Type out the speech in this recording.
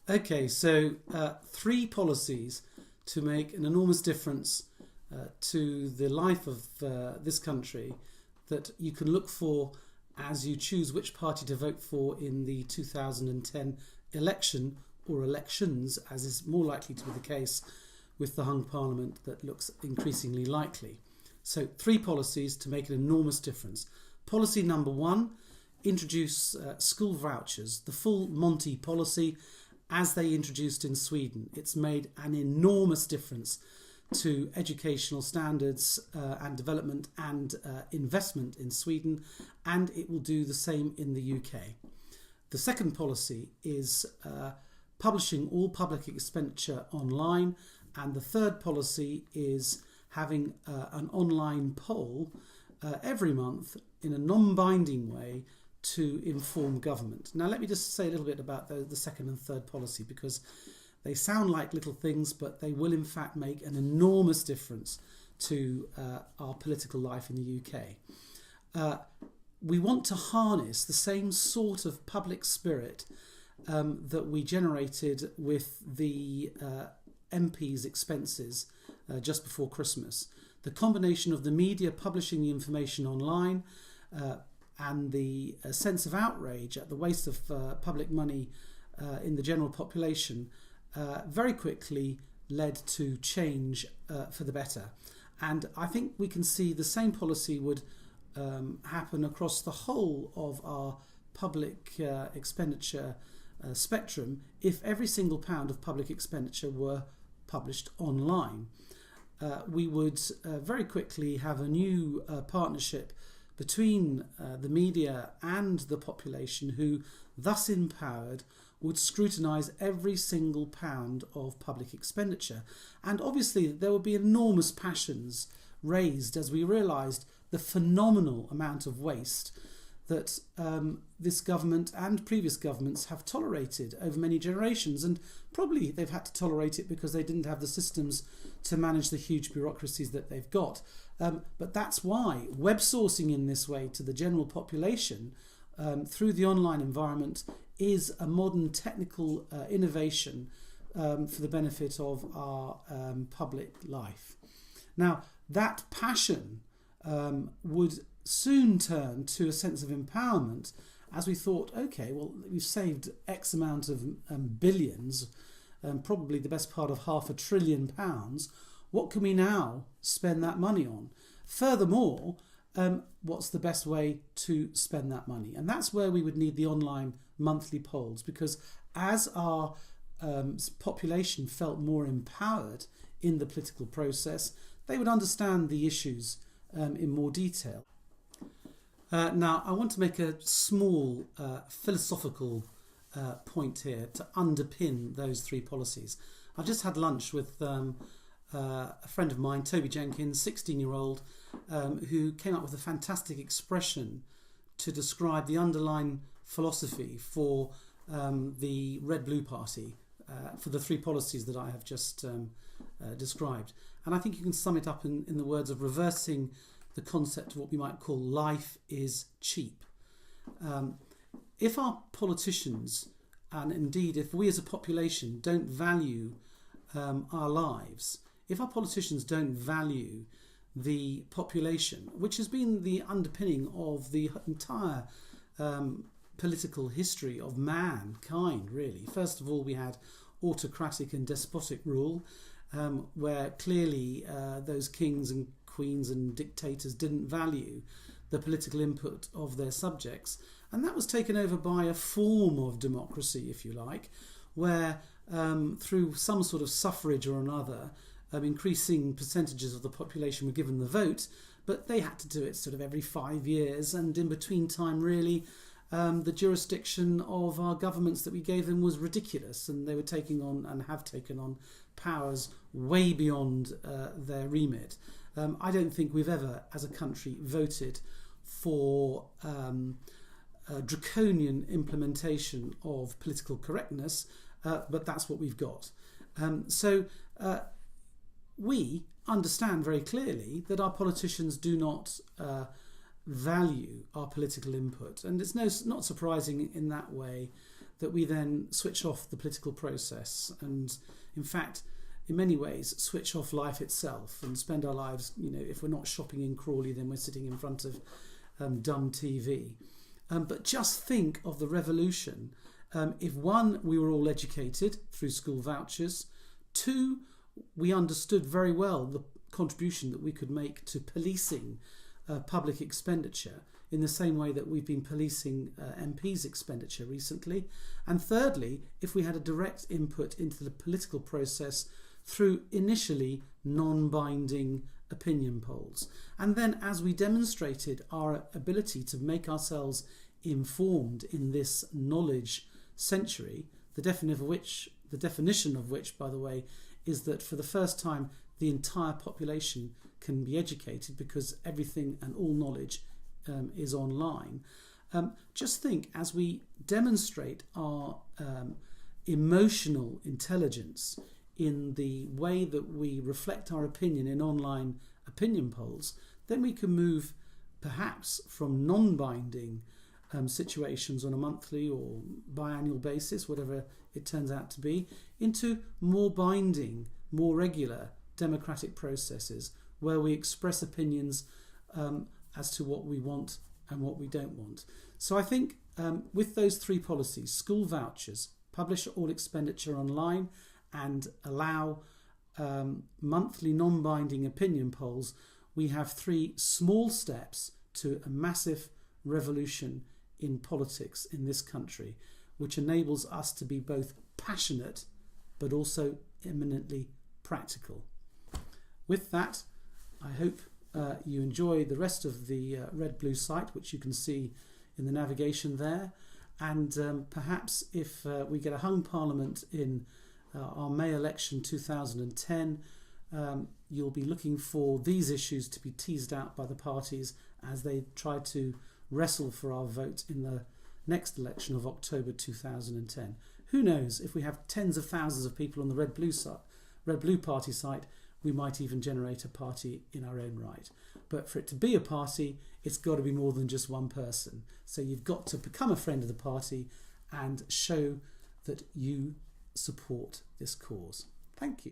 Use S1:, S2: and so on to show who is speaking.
S1: Okay, so three policies to make an enormous difference to the life of this country that you can look for as you choose which party to vote for in the 2010 election, or elections, as is more likely to be the case with the hung parliament that looks increasingly likely. So three policies to make an enormous difference. Policy number one, introduce school vouchers, the full Monty policy as they introduced in Sweden. It's made an enormous difference to educational standards and development and investment in Sweden, and it will do the same in the UK. The second policy is publishing all public expenditure online, and the third policy is having an online poll every month in a non-binding way to inform government. Now let me just say a little bit about the second and third policy, because they sound like little things, but they will in fact make an enormous difference to our political life in the UK. We want to harness the same sort of public spirit that we generated with the MP's expenses just before Christmas. The combination of the media publishing the information online and the sense of outrage at the waste of public money in the general population very quickly led to change for the better. And I think we can see the same policy would happen across the whole of our public expenditure spectrum if every single pound of public expenditure were published online. We would very quickly have a new partnership between the media and the population, who, thus empowered, would scrutinise every single pound of public expenditure. And obviously there would be enormous passions raised as we realised the phenomenal amount of waste that this government and previous governments have tolerated over many generations. And probably they've had to tolerate it because they didn't have the systems to manage the huge bureaucracies that they've got. But that's why web sourcing in this way to the general population through the online environment is a modern technical innovation for the benefit of our public life. Now, that passion would soon turn to a sense of empowerment as we thought, okay, well, we've saved X amount of billions, probably the best part of £500 billion. What can we now spend that money on? Furthermore, what's the best way to spend that money? And that's where we would need the online monthly polls, because as our population felt more empowered in the political process, they would understand the issues in more detail. Now, I want to make a small philosophical point here to underpin those three policies. I've just had lunch with a friend of mine, Toby Jenkins, 16-year-old, who came up with a fantastic expression to describe the underlying philosophy for the RedBlue party, for the three policies that I have just described. And I think you can sum it up in the words of reversing the concept of what we might call life is cheap. If our politicians, and indeed if we as a population don't value our lives, if our politicians don't value the population, which has been the underpinning of the entire political history of mankind, really. First of all, we had autocratic and despotic rule, where clearly those kings and queens and dictators didn't value the political input of their subjects. And that was taken over by a form of democracy, if you like, where through some sort of suffrage or another, increasing percentages of the population were given the vote, but they had to do it sort of every 5 years, and in between time really the jurisdiction of our governments that we gave them was ridiculous, and they were taking on and have taken on powers way beyond their remit. I don't think we've ever as a country voted for a draconian implementation of political correctness, but that's what we've got. So we understand very clearly that our politicians do not value our political input, and it's not surprising in that way that we then switch off the political process and, in fact, in many ways, switch off life itself and spend our lives, if we're not shopping in Crawley, then we're sitting in front of dumb TV. But just think of the revolution if, one, we were all educated through school vouchers, two, we understood very well the contribution that we could make to policing public expenditure in the same way that we've been policing MPs' expenditure recently. And thirdly, if we had a direct input into the political process through initially non-binding opinion polls. And then as we demonstrated our ability to make ourselves informed in this knowledge century, the definition of which, by the way, is that for the first time the entire population can be educated because everything and all knowledge is online. Just think, as we demonstrate our emotional intelligence in the way that we reflect our opinion in online opinion polls, then we can move perhaps from non-binding situations on a monthly or biannual basis, whatever it turns out to be, into more binding, more regular democratic processes where we express opinions as to what we want and what we don't want. So I think with those three policies, school vouchers, publish all expenditure online, and allow monthly non-binding opinion polls, we have three small steps to a massive revolution in politics in this country, which enables us to be both passionate but also eminently practical. With that, I hope you enjoy the rest of the RedBlue site, which you can see in the navigation there, and perhaps if we get a hung parliament in our May election 2010, you'll be looking for these issues to be teased out by the parties as they try to wrestle for our vote in the next election of October 2010. Who knows, if we have tens of thousands of people on the RedBlue party site, we might even generate a party in our own right. But for it to be a party, it's got to be more than just one person. So you've got to become a friend of the party and show that you support this cause. Thank you.